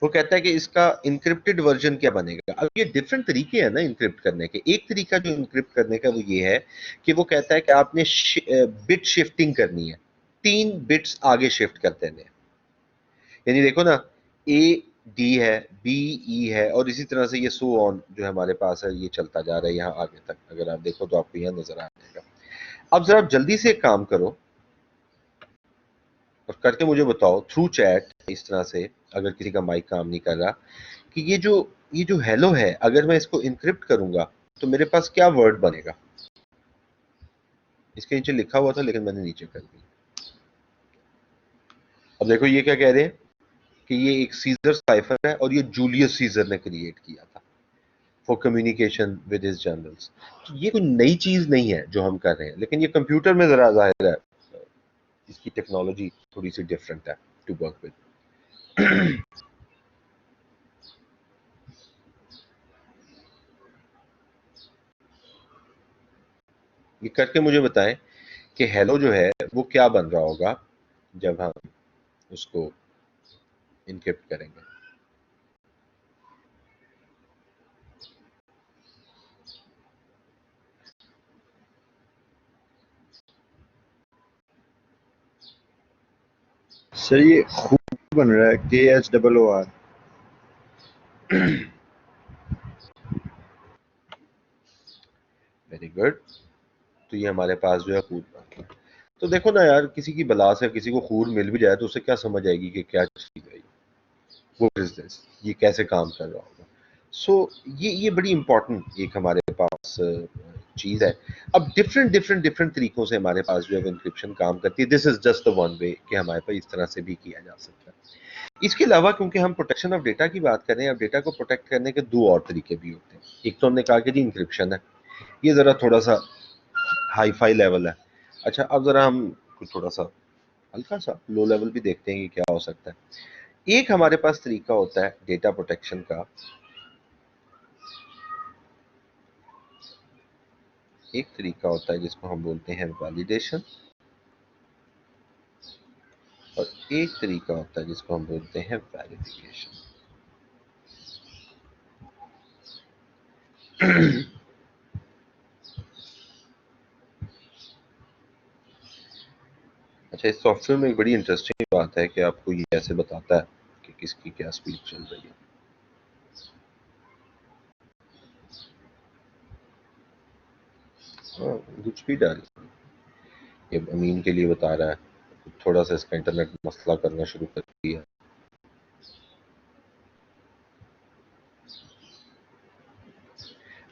वो कहता है कि इसका इनक्रिप्टेड वर्जन क्या बनेगा। अब ये डिफरेंट तरीके हैं ना इनक्रिप्ट करने के। एक तरीका जो इनक्रिप्ट करने का वो ये है कि वो कहता है कि आपने बिट शिफ्टिंग करनी है, 3 बिट्स आगे शिफ्ट कर देने हैं। यानी देखो ना, ए डी है, बी ई है, और इसी तरह से ये सो ऑन जो हमारे पास है ये चलता जा रहा है यहाँ आगे तक। अगर आप देखो तो आपको यहाँ नजर आ जाएगा। अब जरा जल्दी से एक काम करो और करके मुझे बताओ थ्रू चैट, इस तरह से, अगर किसी का माइक काम नहीं कर रहा, कि ये जो हेलो है अगर मैं इसको इनक्रिप्ट करूंगा तो मेरे पास क्या वर्ड बनेगा। इसके नीचे लिखा हुआ था लेकिन मैंने नीचे कर दिया। अब देखो ये क्या कह रहे हैं कि ये एक सीजर साइफर है और ये जूलियस सीजर ने क्रिएट किया था for communication with his generals. तो ये कोई नई चीज नहीं है जो हम कर रहे हैं, लेकिन ये कंप्यूटर में जरा जाहिर है इसकी टेक्नोलॉजी थोड़ी सी डिफरेंट है टू वर्क विद। ये करके मुझे बताएं कि हेलो जो है वो क्या बन रहा होगा जब हम उसको इनक्रिप्ट करेंगे। सर ये खूब बन रहा है, KHOOR। Very good. तो ये हमारे पास जो है खून बन गया। तो देखो ना यार, किसी की बला से किसी को खून मिल भी जाए तो उसे क्या समझ आएगी कि क्या चीज है वो बिजनेस, ये कैसे काम कर रहा होगा। सो ये बड़ी इंपॉर्टेंट एक हमारे पास चीज है। अब डिफरेंट डिफरेंट डिफरेंट तरीकों से हमारे पास जो है इंक्रिप्शन काम करती है। This is just the one way कि हमारे पास इस तरह से भी किया जा सकता है। इसके अलावा क्योंकि हम प्रोटेक्शन ऑफ डेटा की बात कर रहे हैं, अब डेटा को प्रोटेक्ट करने के 2 और तरीके भी होते हैं। एक तो हमने कहा कि जी इंक्रिप्शन है, ये जरा थोड़ा सा हाई फाई लेवल है। अच्छा, अब जरा हम कुछ थोड़ा सा हल्का सा लो लेवल भी देखते हैं कि क्या हो सकता है। एक हमारे पास तरीका होता है डेटा प्रोटेक्शन का, एक तरीका होता है जिसको हम बोलते हैं वैलिडेशन, और एक तरीका होता है जिसको हम बोलते हैं वेरिफिकेशन। अच्छा, इस सॉफ्टवेयर में एक बड़ी इंटरेस्टिंग बात है कि आपको ये ऐसे बताता है कि किसकी क्या स्पीड चल रही है। हाँ, गुड स्पीड आ रही है। ये अमीन के लिए बता रहा है, थोड़ा सा इसका इंटरनेट मसला करना शुरू कर दिया।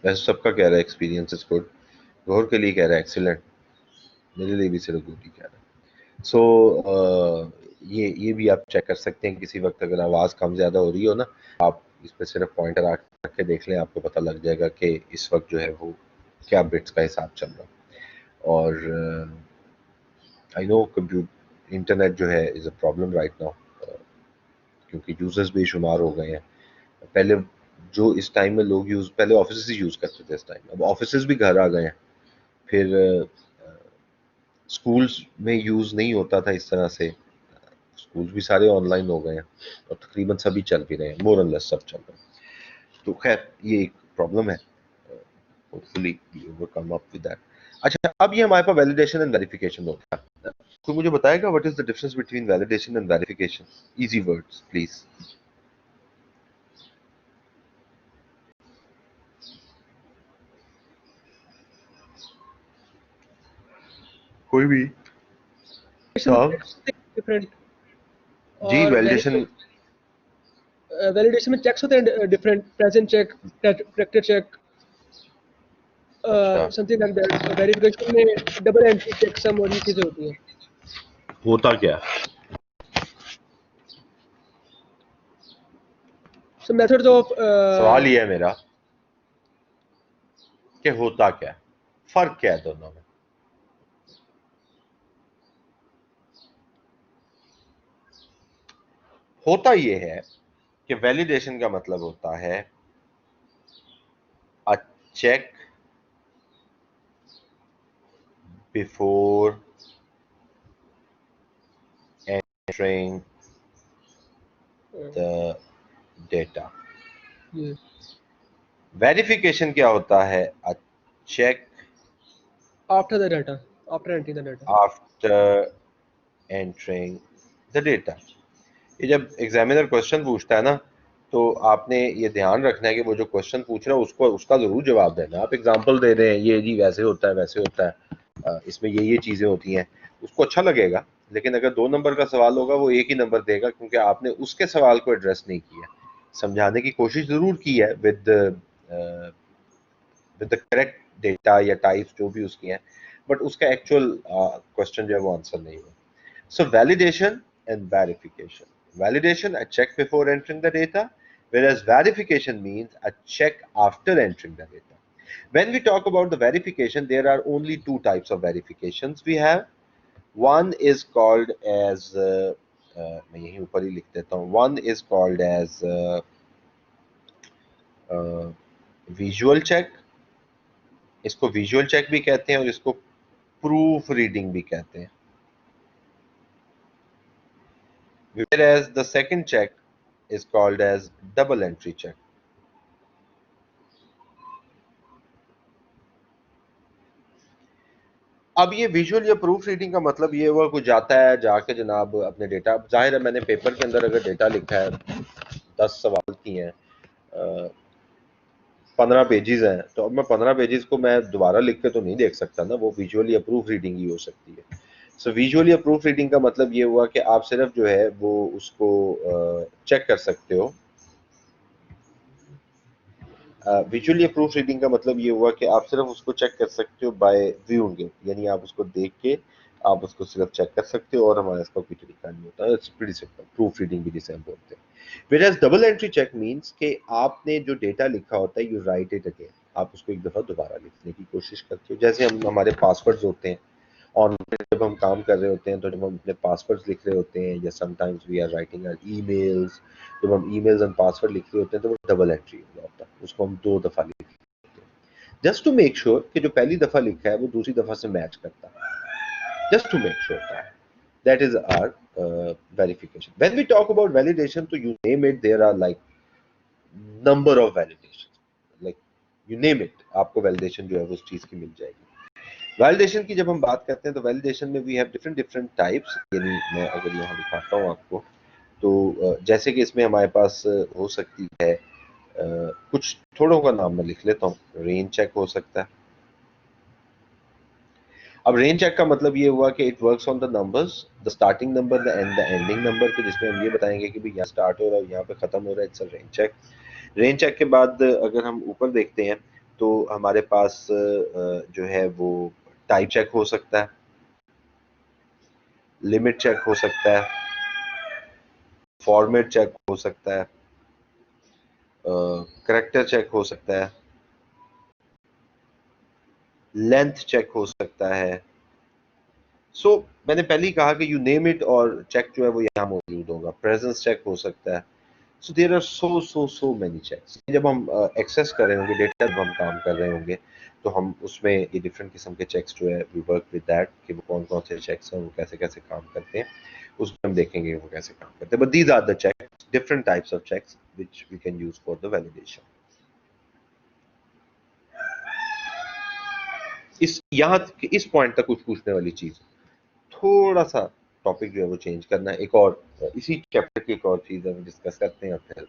वैसे सबका कह रहा है एक्सपीरियंस इज गुड, गौर के लिए कह रहा है एक्सीलेंट, मेरे लिए भी सिर्फ गुड ही कह रहा है। सो ये भी आप चेक कर सकते हैं किसी वक्त अगर आवाज़ कम ज़्यादा हो रही हो ना, आप इस पर सिर्फ पॉइंटर रख के देख लें, आपको पता लग जाएगा कि इस वक्त जो है वो क्या बिट्स का हिसाब चल रहा है। और आई नो कंप्यूटर इंटरनेट जो है is a problem right now, क्योंकि यूजर्स बेशुमार हो गए हैं। पहले जो इस टाइम में लोग पहले ऑफिस ही यूज़ करते थे, इस टाइम अब ऑफिस भी घर आ गए हैं। फिर स्कूल्स में यूज़ नहीं होता था इस तरह से, स्कूल भी सारे ऑनलाइन हो गए हैं और तकरीबन सभी चल भी रहे हैं, मोर एंड लेस सब चल रहे हैं। तो खैर ये एक प्रॉब्लम है, hopefully we overcome up with that. अच्छा, अब ये हमारे पास वैलिडेशन एंड वेरिफिकेशन होता है। कोई मुझे बताएगा what is the difference between validation and verification? Easy words please. कोई भी हाँ डिफरेंट जी, और वैलिडेशन। वैलिडेशन में चेक्स होते हैं different, present check, tractor check, अच्छा, समथिंग लाइक दैट। वेरिफिकेशन में डबल एंट्री चेक सम और ये चीजें होती हैं। होता क्या है? सो मेथड्स ऑफ सवाल ये है मेरा कि होता क्या है, फर्क क्या है दोनों में? होता ये है कि वैलिडेशन का मतलब होता है a check before entering the data. ये वेरिफिकेशन क्या होता है? A check after the data, after entering the data. After entering the data. ये जब एग्जामिनर क्वेश्चन पूछता है ना, तो आपने ये ध्यान रखना है कि वो जो क्वेश्चन पूछ रहा है उसको उसका जरूर जवाब देना। आप एग्जांपल दे रहे हैं, ये जी वैसे होता है वैसे होता है, इसमें ये चीजें होती हैं, उसको अच्छा लगेगा। लेकिन अगर 2 नंबर का सवाल होगा वो 1 ही नंबर देगा, क्योंकि आपने उसके सवाल को एड्रेस नहीं किया। समझाने की कोशिश जरूर की है विद द करेक्ट डेटा या टाइप्स जो भी उसकी हैं, बट उसका एक्चुअल क्वेश्चन जो है वो आंसर नहीं हुआ। So validation and verification. Validation, a check before entering the data, whereas verification means a check after entering the data. When we talk about the verification, there are only two types of verifications we have. One is called as मैं यहीं ऊपर ही लिख देता हूँ. One is called as visual check. इसको visual check भी कहते हैं और इसको proof reading भी कहते हैं. Whereas the second check is called as double entry check. अब ये विजुअल या प्रूफ रीडिंग का मतलब ये हुआ, कोई जाता है जाके जनाब अपने डेटा, जाहिर है मैंने पेपर के अंदर अगर डेटा लिखा है 10 सवाल की हैं, 15 पेजेस हैं, तो अब मैं 15 पेजेस को मैं दोबारा लिख के तो नहीं देख सकता ना, वो विजुअल या प्रूफ रीडिंग ही हो सकती है। सो विजुअल या प्रूफ रीडिंग का मतलब ये हुआ कि आप सिर्फ जो है वो उसको चेक कर सकते हो। विजुअल या प्रूफ रीडिंग का मतलब ये हुआ कि आप सिर्फ उसको चेक कर सकते हो बाय व्यूइंग इट, यानी आप उसको देख के आप उसको सिर्फ चेक कर सकते हो और हमारे इसका कोई तरीका नहीं होता। It's pretty simple, proof reading भी जिसे हम बोलते हैं। Whereas double entry check means कि आपने जो डेटा लिखा होता है, यू राइट इट अगेन, आप उसको एक दफा दोबारा लिखने की कोशिश करते हो। जैसे हम हमारे पासवर्ड्स होते हैं, ऑनलाइन जब हम काम कर रहे होते हैं तो जब हम अपने पासवर्ड्स लिख रहे होते हैं या sometimes we are writing our emails, जब हम ईमेल्स एंड पासवर्ड लिख रहे होते हैं तो वो डबल एंट्री हो जाता है, उसको हम 2 दफ़ा लिख लेते हैं जस्ट टू मेक श्योर कि जो पहली दफ़ा लिखा है वो दूसरी दफ़ा से मैच करता है, just to make sure that is our verification. When we talk about validation, so you name it, there are like number of validations, like you name it, आपको validation जो है वो उस चीज की मिल जाएगी। validation की जब हम बात करते हैं तो validation में we have different types, यानी मैं अगर यहाँ दिखाता हूँ आपको तो जैसे कि इसमें हमारे पास हो सकती है कुछ थोड़ों का नाम मैं लिख लेता हूँ। रेंज चेक हो सकता है। अब रेंज चेक का मतलब ये हुआ कि it works on the numbers, the starting number the ending number, तो जिसमें हम ये बताएंगे कि भाई यहाँ स्टार्ट हो रहा है यहाँ पे खत्म हो रहा है, it's a range check. Range check के बाद अगर हम ऊपर देखते हैं तो हमारे पास जो है वो टाइप चेक हो सकता है, लिमिट चेक हो सकता है, फॉर्मेट चेक हो सकता है, करैक्टर चेक हो सकता है, लेंथ चेक हो सकता है। सो मैंने पहले ही कहा कि यू नेम इट और चेक जो है वो यहाँ मौजूद होगा। प्रेजेंस चेक हो सकता है। So there are so many checks. जब हम एक्सेस कर रहे होंगे डेटा, जब हम काम कर रहे होंगे तो हम उसमें ये डिफरेंट किस्म के चेक्स जो है वी वर्क विद दैट कि वो कौन कौन से चेक्स हैं, वो कैसे कैसे काम करते हैं, उसमें हम देखेंगे वो कैसे काम करते हैं। But these are the checks, different types of checks which we can use for the validation. इस यहाँ इस पॉइंट तक कुछ पूछने वाली चीज, थोड़ा सा टॉपिक जो है वो चेंज करना है। एक और इसी चैप्टर की एक और चीज हम डिस्कस करते हैं और फिर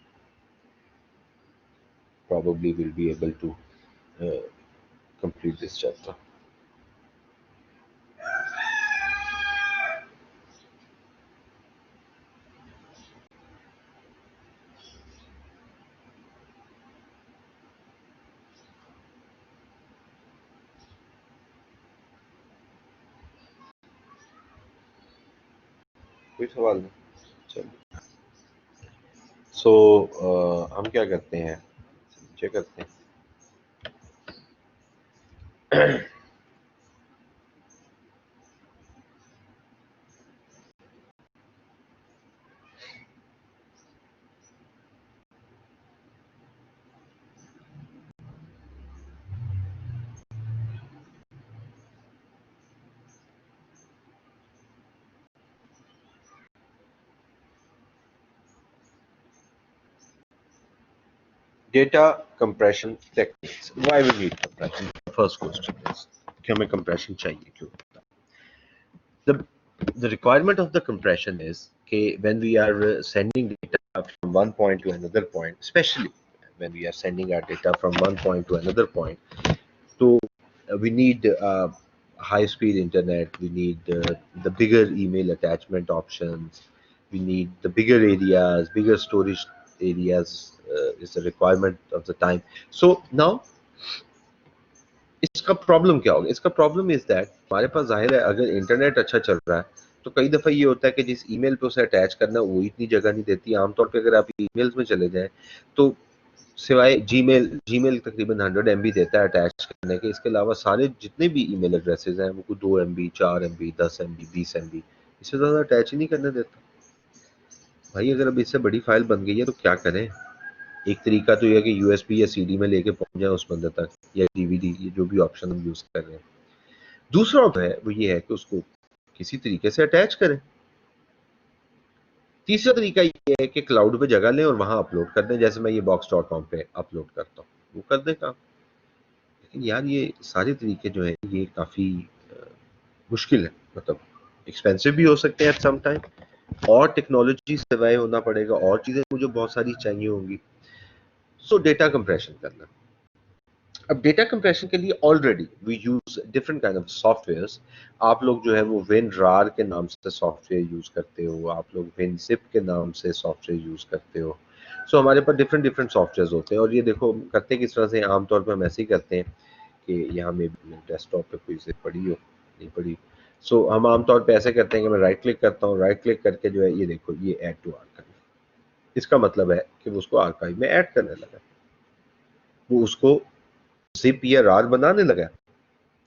probably will be able to complete this chapter. कोई सवाल नहीं? चलिए। सो हम क्या करते हैं, चेक करते हैं। Data compression techniques. Why we need compression? The first question is कि हमें compression चाहिए क्यों? The requirement of the compression is कि when we are sending data from one point to another point, especially when we are sending our data from one point to another point, so we need high speed internet, we need the bigger email attachment options, we need the bigger areas, bigger storage areas is the requirement of the time. So now इसका problem क्या होगा? इसका problem is that हमारे पास जाहिर है अगर internet अच्छा चल रहा है तो कई दफ़ा ये होता है कि जिस ईमेल पे उसे अटैच करना है वो इतनी जगह नहीं देती। आमतौर पे अगर आप ईमेल्स में चले जाएं तो सिवाय जीमेल तकरीबन 100 MB देता है अटैच करने के, इसके अलावा सारे जितने भी ईमेल एड्रेसेस हैं वो 2 MB 4 MB 10 MB 20 MB इससे ज़्यादा अटैच ही नहीं करने देता। भाई अगर अब इससे बड़ी फाइल बन गई है तो क्या करें? एक तरीका तो यह है कि USB या CD में लेके पहुंच जाए उस बंदे तक, या DVD, ये जो भी ऑप्शन हम यूज कर रहे हैं। दूसरा है वो ये है कि उसको किसी तरीके से अटैच करें। तीसरा तरीका ये है कि क्लाउड पे जगह लें और वहां अपलोड कर दें, जैसे मैं ये box.com पे अपलोड करता हूँ, वो कर दें काम। लेकिन यार ये सारे तरीके जो है ये काफी मुश्किल है, मतलब एक्सपेंसिव भी हो सकते हैं एट सम टाइम, और टेक्नोलॉजी सिवाय होना पड़ेगा, और चीजें मुझे बहुत सारी चाहिए होंगी। सो डेटा कंप्रेशन करना। अब डेटा कंप्रेशन के लिए already we use different kind of softwares. आप लोग जो है वो WinRAR के नाम से सॉफ्टवेयर यूज करते हो, आप लोग WinZip के नाम से सॉफ्टवेयर यूज करते हो। सो हमारे पास डिफरेंट सॉफ्टवेयर होते हैं, और ये देखो करते किस तरह से, आमतौर पर हम ऐसे ही करते हैं कि यहाँ में डेस्कटॉप पे कोई जिप पड़ी हो, नहीं पड़ी। सो हम आमतौर पे ऐसे करते हैं कि मैं राइट क्लिक करता हूँ, राइट क्लिक करके जो है ये देखो ये ऐड टू आर्काइव, इसका मतलब है कि वो उसको आर्काइव में ऐड करने लगा, वो उसको जिप या रार बनाने लगा।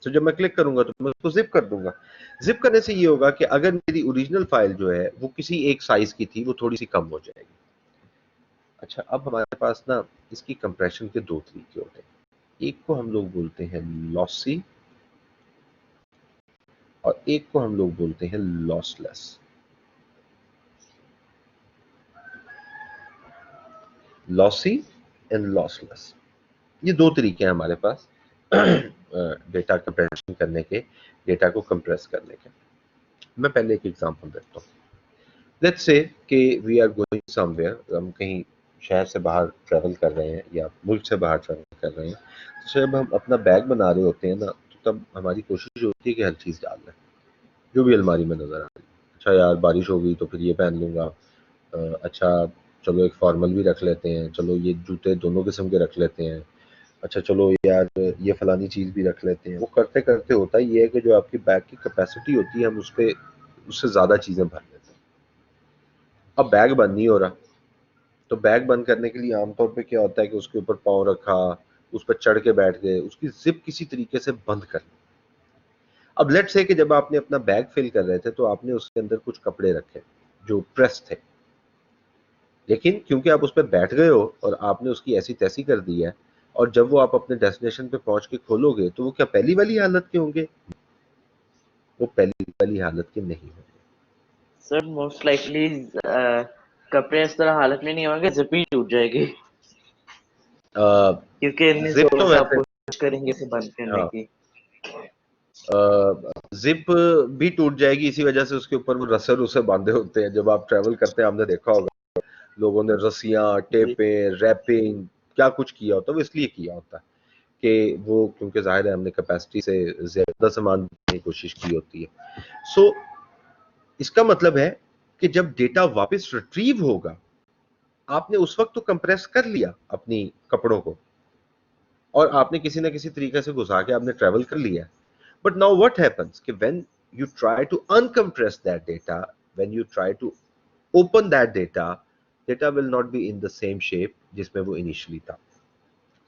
तो जब मैं क्लिक करूंगा तो मैं उसको जिप कर दूंगा। जिप करने से ये होगा कि अगर मेरी ओरिजिनल फाइल जो है वो किसी एक साइज की थी, वो थोड़ी सी कम हो जाएगी। अच्छा, अब हमारे पास ना इसकी कंप्रेशन के दो तरीके होते हैं। एक को हम लोग बोलते हैं लॉसी और एक को हम लोग बोलते हैं लॉसलेस। लॉसी एंड लॉसलेस, ये दो तरीके हैं हमारे पास डेटा कंप्रेशन करने के, डेटा को कंप्रेस करने के। मैं पहले एक एग्जांपल देता हूँ। लेट्स से कि वी आर गोइंग समवेयर, हम कहीं शहर से बाहर ट्रैवल कर रहे हैं या मुल्क से बाहर ट्रैवल कर रहे हैं, तो जब हम अपना बैग बना रहे होते हैं ना, तो तब हमारी कोशिश होती है कि हर चीज़ डाल लें जो भी अलमारी में नज़र आ रही है। अच्छा यार, बारिश हो गई तो फिर ये पहन लूँगा, अच्छा चलो एक फॉर्मल भी रख लेते हैं, चलो ये जूते दोनों किस्म के रख लेते हैं, अच्छा चलो यार ये फलानी चीज़ भी रख लेते हैं। वो करते करते होता ये है कि जो आपकी बैग की कैपेसिटी होती है, हम उस पर उससे ज़्यादा चीज़ें भर लेते हैं। अब बैग बंद नहीं हो रहा, तो बैग बंद करने के लिए आमतौर पे क्या होता है कि उसके ऊपर पाँव रखा, उस पर चढ़ के बैठ गए, उसकी जिप किसी तरीके से बंद कर ली। अब लेट्स से कि जब आपने अपना बैग फिल कर रहे थे तो आपने उसके अंदर कुछ कपड़े रखे जो प्रेस थे, लेकिन क्योंकि आप उस पर बैठ गए हो और आपने उसकी ऐसी तैसी कर दी है, और जब वो आप अपने डेस्टिनेशन पे पहुंच के खोलोगे तो वो क्या पहली वाली हालत के होंगे? वो पहली वाली हालत के नहीं होंगे। सर मोस्ट लाइकली कपड़े इस तरह हालत में नहीं होंगे, जिप ही टूट जाएगी, क्योंकि इतनी जिप जोर तो से आप वैसे, कोशिश करेंगे इसे बंद करने हाँ, की। जिप भी टूट जाएगी, इसी वजह से उसके ऊपर वो रस्सर उसे बांधे होते हैं। जब आप ट्रैवल करते हैं, आपने देखा होगा लोगों ने रस्सियां, जी टेपें, रैपिंग क्या कुछ किया होता है। वो इसलिए किया होता है कि वो, क्योंकि जाहिर है हमने कैपेसिटी से ज्यादा सामान की कोशिश की होती है। सो इसका मतलब है कि जब डेटा वापस रिट्रीव होगा, आपने उस वक्त तो कंप्रेस कर लिया अपनी कपड़ों को और आपने किसी ना किसी तरीके से घुसा के आपने ट्रैवल कर लिया। बट नाउ व्हाट हैपेंस कि when you try to uncompress that data, when you try to open that data, data will not be in the same shape जिसमें वो इनिशियली था।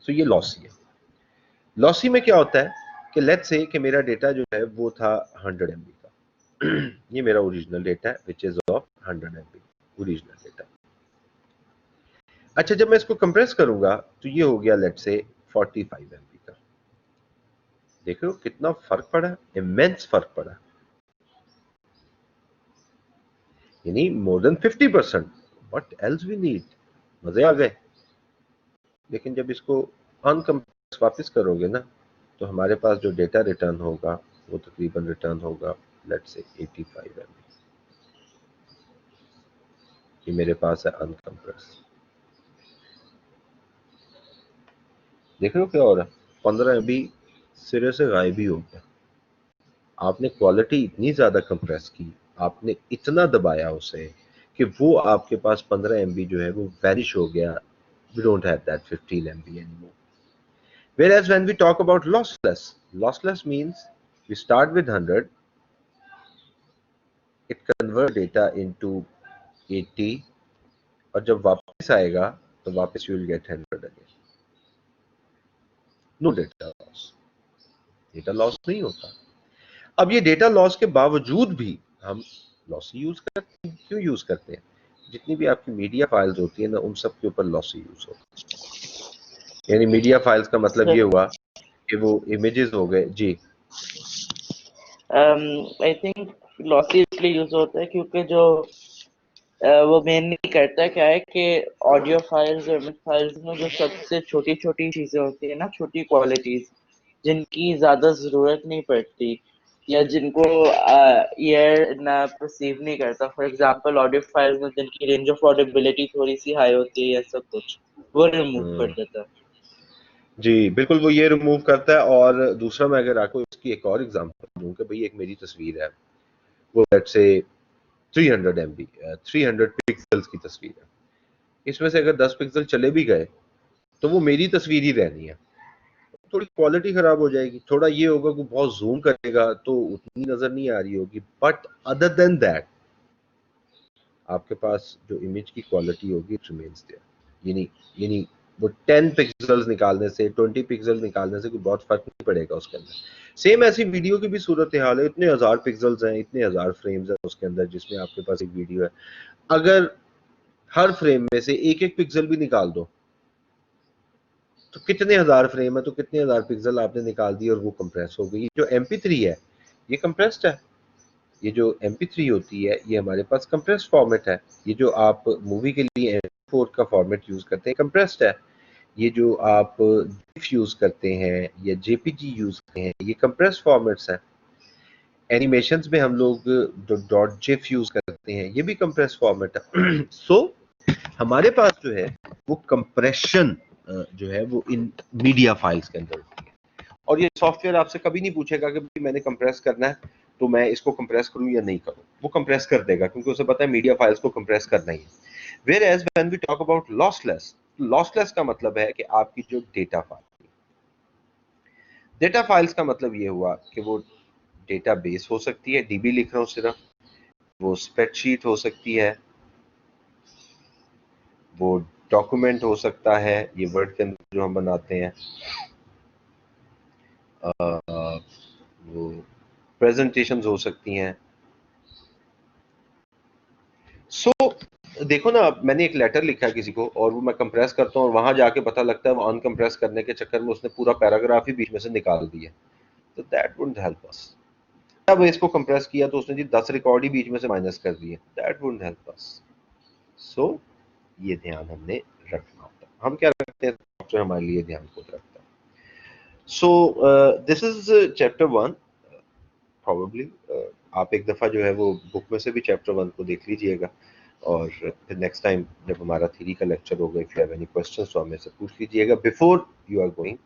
सो ये लॉसी है। लॉसी में क्या होता है कि लेट्स से कि मेरा डेटा जो है वो था 100 MB का ये मेरा ओरिजिनल डेटा है which is of 100 MB original data. अच्छा, जब मैं इसको कंप्रेस करूंगा तो ये हो गया लेट्स से 45 MB का। देख रहे हो कितना फर्क पड़ा, इमेंस फर्क पड़ा, यानी more than 50%। What else we need, मजे आ गए। लेकिन जब इसको अनकंप्रेस वापस करोगे ना, तो हमारे पास जो डेटा रिटर्न होगा वो तकरीबन रिटर्न होगा लेट्स से 85 MB। ये मेरे पास है अनकंप्रेस। देख रहे हो क्या हो रहा है, 15 MB सिरे से गायब ही हो गया। आपने क्वालिटी इतनी ज्यादा कंप्रेस की, आपने इतना दबाया उसे कि वो आपके पास 15 MB जो है वो वैनिश हो गया। We don't have that 15 MB anymore. Whereas when we talk about lossless, lossless means we start with 100, it convert data into 80, और जब वापस आएगा तो वापस you will get 100 again. No data loss. Data loss नहीं होता। अब ये डेटा लॉस के बावजूद भी हम लॉसी यूज करते हैं। क्यों यूज करते हैं? जितनी भी आपकी मीडिया फाइल्स होती है ना, उन सब के ऊपर लॉसी यूज होता है। यानी मीडिया फाइल्स का मतलब ये सर, हुआ कि वो इमेजेस हो गए जी। आई थिंक लॉसी इसलिए यूज होता है क्योंकि जो वो मेनली करता है क्या है कि ऑडियो फाइल्स और इमेज फाइल्स में जो सबसे छोटी छोटी चीजें होती है ना, छोटी क्वालिटीज जिनकी ज्यादा जरूरत नहीं पड़ती या जिनको ईयर ना परसीव नहीं करता, फॉर एग्जांपल ऑडियो फाइल्स में जिनकी रेंज ऑफ ऑडिबिलिटी थोड़ी सी हाई होती है या सब कुछ, वो रिमूव कर देता है। जी बिल्कुल, वो ये रिमूव करता है। और दूसरा, मैं अगर आपको इसकी एक और एग्जांपल दूं कि भाई एक मेरी तस्वीर है, वो लेट्स से 300 MB 300 पिक्सल्स की तस्वीर है। इसमें से अगर 10 पिक्सल चले भी गए तो वो मेरी तस्वीर ही रहनी है। थोड़ी क्वालिटी खराब हो जाएगी, थोड़ा ये होगा कि बहुत जूम करेगा तो उतनी नजर नहीं आ रही होगी, बट अदर देन दैट आपके पास जो इमेज की क्वालिटी होगी इट रिमेन्स देयर। यानी वो 10 पिक्सल्स निकालने से, 20 पिक्सल निकालने से कोई बहुत फर्क नहीं पड़ेगा उसके अंदर। सेम ऐसी वीडियो की भी सूरत हाल है, इतने 1000 पिक्सल्स हैं, इतने 1000 फ्रेम्स हैं उसके अंदर, जिसमें आपके पास एक वीडियो है, अगर हर फ्रेम में से एक एक पिक्सल भी निकाल दो तो कितने 1000 फ्रेम है, तो कितने 1000 पिक्सल आपने निकाल दिए और वो कंप्रेस हो गई। जो MP3 है ये कंप्रेस्ड है, ये जो MP3 होती है ये हमारे पास कंप्रेस्ड फॉर्मेट है, ये जो आप मूवी के लिए MP4 का फॉर्मेट यूज करते हैं कंप्रेस्ड है, ये जो आप GIF यूज करते हैं या JPG यूज करते हैं ये कंप्रेस्ड फॉर्मेट्स हैं। एनिमेशंस में हम लोग जो .gif यूज करते हैं ये भी कंप्रेस्ड फॉर्मेट है। सो हमारे पास जो है वो कंप्रेशन जो है वो इन मीडिया फाइल्स के अंदर होती है, और ये सॉफ्टवेयर आपसे कभी नहीं पूछेगा कि मैंने कंप्रेस करना है तो मैं इसको कंप्रेस करूं या नहीं करूं, वो कंप्रेस कर देगा क्योंकि उसे पता है मीडिया फाइल्स को कंप्रेस करना ही है। Whereas when we talk about lossless, lossless का मतलब है कि आपकी जो डेटा फाइल्स का मतलब ये हुआ कि वो डेटाबेस हो सकती है, डीबी लिख रहा हूं सिर्फ, वो स्प्रेडशीट हो सकती है, वो डॉक्यूमेंट हो सकता है, ये वर्ड के अंदर जो हम बनाते हैं, वो प्रेजेंटेशंस हो सकती हैं। सो देखो ना, मैंने एक लेटर लिखा है किसी को और वो मैं कंप्रेस करता हूँ और वहां जाके पता लगता है वो अनकंप्रेस करने के चक्कर में उसने पूरा पैराग्राफ ही बीच में से निकाल दिया, तो दैट वुडंट हेल्प अस। अब इसको कंप्रेस किया तो उसने जी 10 रिकॉर्ड ही बीच में से माइनस कर दिए, दैट वुडंट हेल्प अस। सो ये ध्यान हमने रखना होता है। हम क्या रखते हैं, सॉफ्टवेयर हमारे लिए ध्यान खुद रखता है। So this is chapter 1 probably. आप एक दफ़ा जो है वो बुक में से भी चैप्टर 1 को देख लीजिएगा और फिर नेक्स्ट टाइम जब हमारा थ्योरी का लेक्चर होगा, if you have any questions तो हमें से पूछ लीजिएगा। बिफोर यू आर गोइंग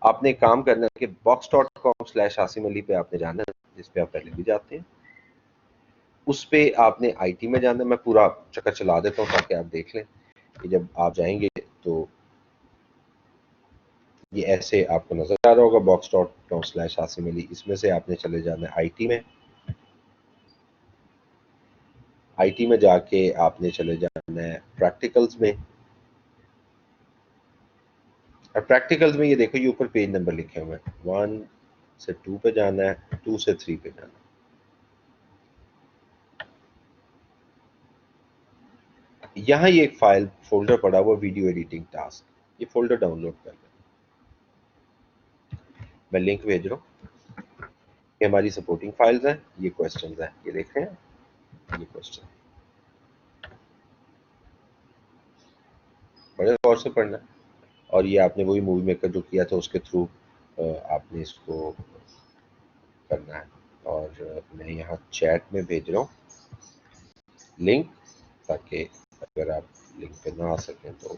आपने एक काम करना है कि box.com/आसिम अली पे आपने जाना है, जिस पे आप पहले भी जाते हैं, उस पे आपने IT में जाना है। मैं पूरा चक्कर चला देता हूँ ताकि आप देख लें कि जब आप जाएंगे तो ये ऐसे आपको नजर आ रहा होगा box.com/आसिम अली। इसमें से आपने चले जाना है IT में, IT में जाके आपने चले जाना है प्रैक्टिकल्स में, और प्रैक्टिकल्स में ये देखो ये ऊपर पेज नंबर लिखे हुए हैं, 1 से 2 पे जाना है, 2 से 3 पे जाना है। यहाँ ये एक फाइल फोल्डर पड़ा हुआ वीडियो एडिटिंग टास्क, ये फोल्डर डाउनलोड कर लें। मैं लिंक भेज रहा हूँ, ये हमारी सपोर्टिंग फाइल्स हैं, ये क्वेश्चंस हैं, ये देख रहे हैं ये क्वेश्चन, बड़े गौर से पढ़ना। और ये आपने वही मूवी मेकर जो किया था उसके थ्रू आपने इसको करना है। और मैं यहाँ चैट में भेज रहा हूँ लिंक, ताकि अगर आप लिंक पे ना आ सकें तो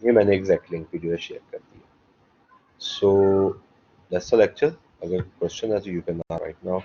ये मैंने एग्जैक्ट लिंक भी जो है शेयर कर दिया। So that's the lecture. अगर क्वेश्चन है तो यू कैन राइट नाउ।